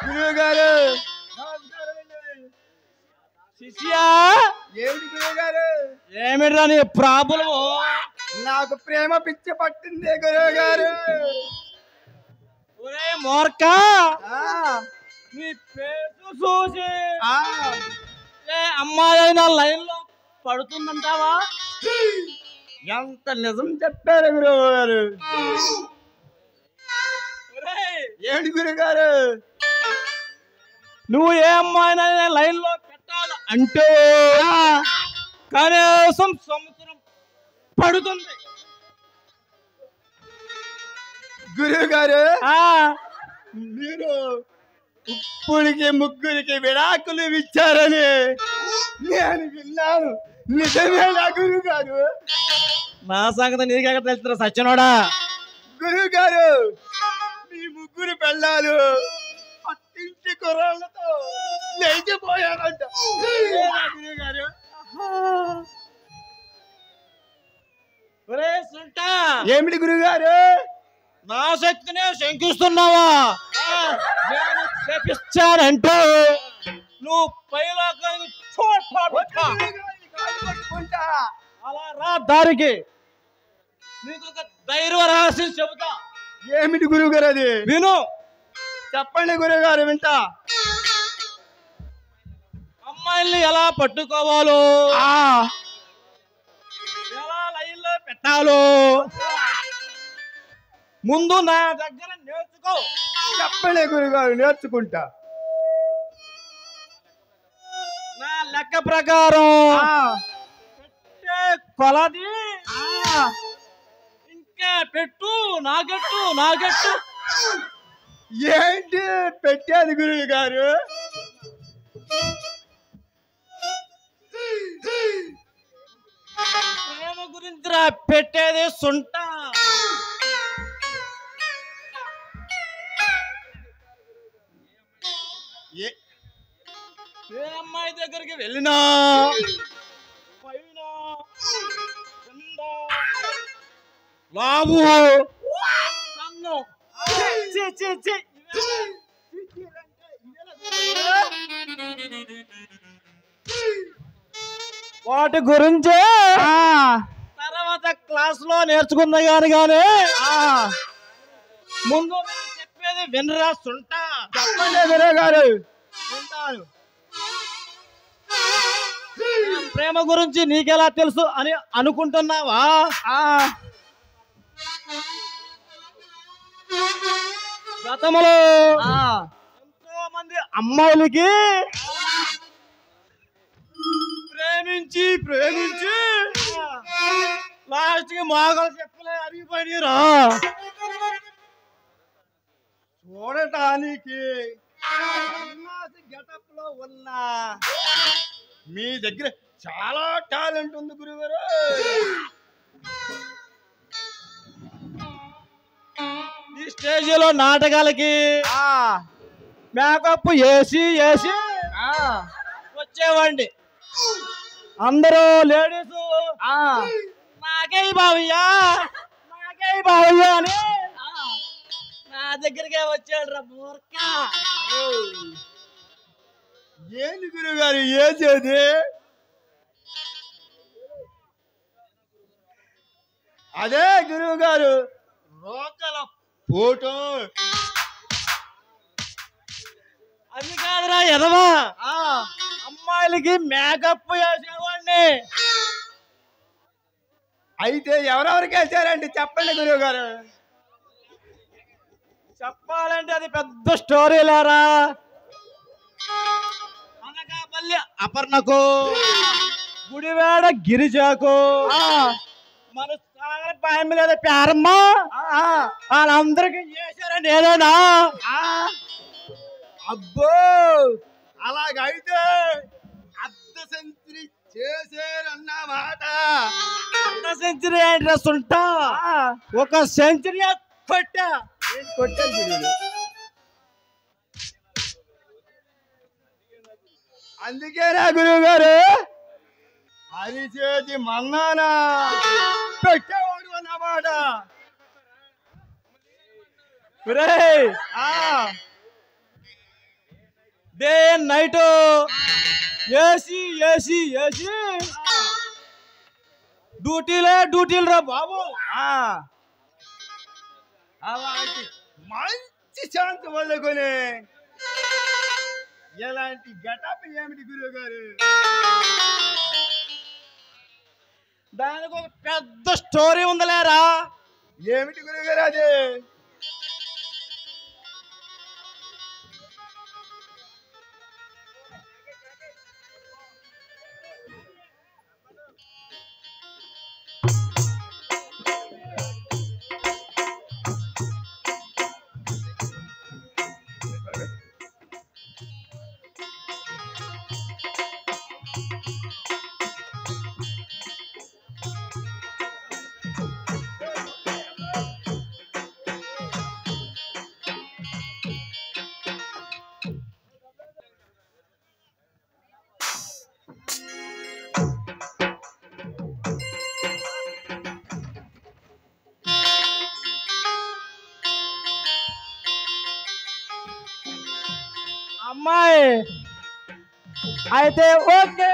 గురువు గారు శిష్యా, ఏమిటి గురువు గారు? ఏమిట్రా నీ ప్రాబ్లం? నాకు ప్రేమ పిచ్చి పట్టింది గురువు గారు. ఒరే మూర్ఖ, నీ పేరు చూసి ఏ అమ్మాయి అయినా లైన్ లో పడుతుందంటావా? ఎంత నిజం చెప్పారు గురువు గారు. ఏమిటి గురువు గారు? నువ్వు ఏ అమ్మాయినైనా లైన్ లో పెట్టాలి అంటే కనీసం సంవత్సరం పడుతుంది. గురువు గారు, మీరు ఇప్పుడికి ముగ్గురికి విడాకులు ఇచ్చారని నేను విన్నాను. నిజమేనా గురువు గారు? నా సంగతి నీకెక్కడ తెలుస్తున్నా సచ్చినోడా? గురువు గారు, మీ ముగ్గురు పెళ్ళాలు పట్టింటి కుర్రాళ్ళతో లేచిపోయారంట. గురువు గారు, ఒరే సుంట, ఏమిటి గురువు గారు? నా శక్తినే శంకిస్తున్నావా? నేను శపిస్తానంటే నువ్వు పైలోకానికి అలా రా దారికి. నీకు ఒక ధైర్య రహస్యం చెబుతా. ఏమిటి గురువు గారు అది? విను. చెప్పండి గురువు గారు, వింటా. అమ్మాయిల్ని ఎలా పట్టుకోవాలో, ఎలా లైన్లో పెట్టాలో ముందు నా దగ్గర నేర్చుకో. చెప్పండి గురువు గారు, నేర్చుకుంటా. నా లెక్క ప్రకారం పెట్టే కొలది ఇంకా పెట్టు, నాగట్టు నాగట్టు. ఏంటి పెట్టేది గురువు గారు? ప్రేమ గురించి పెట్టేది సుంట. ఏ అమ్మాయి దగ్గరికి వెళ్ళినా పైన కింద లావు కన్ను వాటి గురించి తర్వాత క్లాస్ లో నేర్చుకుందా కానీ ముందు చెప్పేది వినరా సుంట. చెప్పండి గురువు గారు. ప్రేమ గురించి నీకెలా తెలుసు అని అనుకుంటున్నావా? గతంలో ఎంతో మంది అమ్మాయిలకి ప్రేమించి ప్రేమించి లాస్ట్ కి మోగలు చెప్పలే అరిగిపోయిరా. చూడటానికి గెటప్ లో ఉన్న మీ దగ్గర చాలా టాలెంట్ ఉంది గురుగారు. ఈ స్టేజీలో నాటకాలకి మేకప్ వేసి వేసి వచ్చేవాడి. అందరూ లేడీస్ నాకై బావయ్యా నాకై బావయ్యా అని నా దగ్గరికే వచ్చాడు రా మూర్ఖ. ఏంది గురుగారు ఏసేది? అదే గురువు గారు, రోకల ఫోటో. అది కాదురా ఎదవా, ఆ, అమ్మాయిలకి మేకప్ వేసేవాడిని. అయితే ఎవరెవరికి వేసారండి చెప్పండి గురువు గారు. చెప్పాలంటే అది పెద్ద స్టోరీ లేరా. అనకాపల్లి అపర్ణకు, గుడివాడ గిరిజాకు, మన సాగర్ ఫ్యామిలీ లేదా పేరమ్మ, వాళ్ళందరికీ చేశారండి ఏదైనా. అబ్బో, అలాగైతే అర్ధ సెంచరీ చేశారన్నమాట. అర్ధ సెంచరీ అడ్రస్ ఉంటా, ఒక సెంచరీ కొట్టా. కొట్టాను గురువులు. అందుకేనా గురువు గారు అరిచేతి మన్నానా పెట్టేవాడు అన్నమాట. Day night AC AC AC డ్యూటీలు రా బాబు. అలాంటి మంచి శాంతి వదులుకొని ఎలాంటి గటప్ ఏమిటి గురువు గారు? దానికి ఒక పెద్ద స్టోరీ ఉందలేరా. ఏమిటి గురువు గారు అది? అమ్మాయి అయితే ఓకే.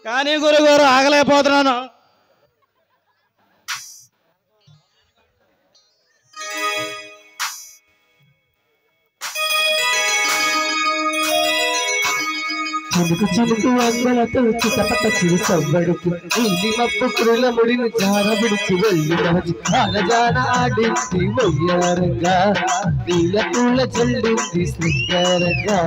కానీ గురుగారు ఆగలేకపోతున్నాను. చిలుకు చిలుకు వంగలతో చిటపట చిరు సవ్వడుకు నీలి మబ్బు కురుల ముడిని జార విడిచి వెళ్ళి జాన ఆడింది వయ్యారంగా నీల పూల చల్లింది శృంగారంగా.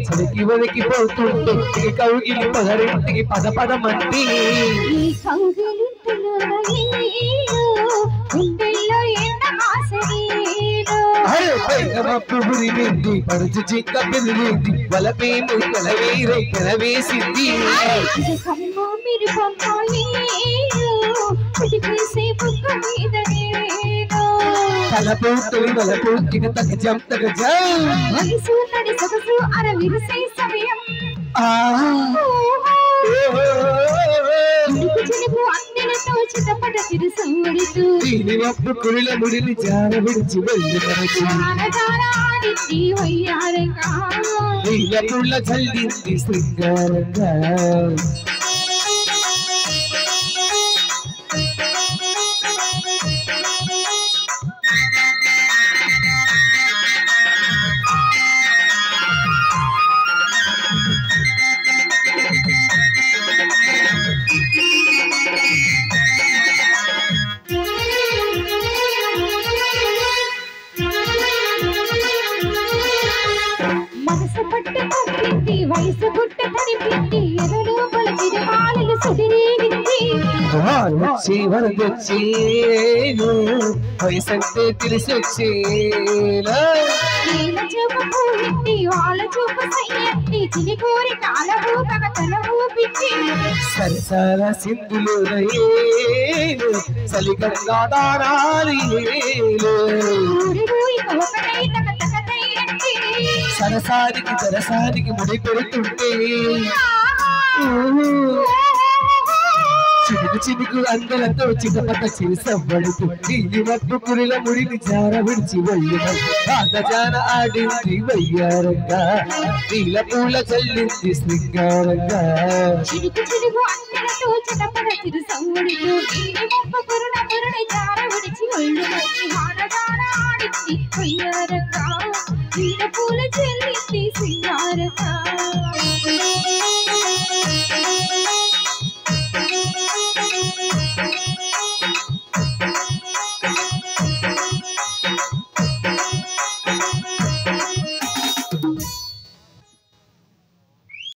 చలికి వణికిపోతుంటే కౌగిలి పదరింటికి పద పదమంటి పురిమింది పడుచు చిక్క పిల్లింది వలపే ముక్కల వేరే కలవేసింది. తలపూతులు వలపూతికి తగజం తగజం దీని ఒప్పు కురిల ముడిని జార విడిచి వెళ్ళి నీల పుల్ల చల్లింది శృంగారంగా. పట్టుకుంది వయసు గుట్ట తడిపింది ఎదలో పలకిన మాలలు సుడిరేగింది వచ్చి వరదొచ్చి వయసంటే తెలిసొచ్చేలా నీల చూపు పూయింది వాళ్ళ చూపు సయ్యంది చిలికూరి కాలము కగతలము పిచ్చి సరసాల సింధులు రయేలు సలిగంగా దారాలి ఊరిపోయి ఒకటై తగ తగతైరండి సరసానికి దరసానికి ముడి పెడుతుంటే చినుకు చినుకు అందలతో చిన్నపట చిరుసవ్వడుతూ నీలి మబ్బు కురిల ముడిని జార విడిచి జాన ఆడింది వయ్యారంగా నీల పూల చల్లింది శృంగారంగా చిరుకు చిరుగు అందరతో చిటపడ చిరు సౌడితో నీలి మొప్ప కురుణ కురుణ జార విడిచి ఒళ్ళు వచ్చి వాన జాన ఆడింది వయ్యారంగా నీల పూల చెల్లి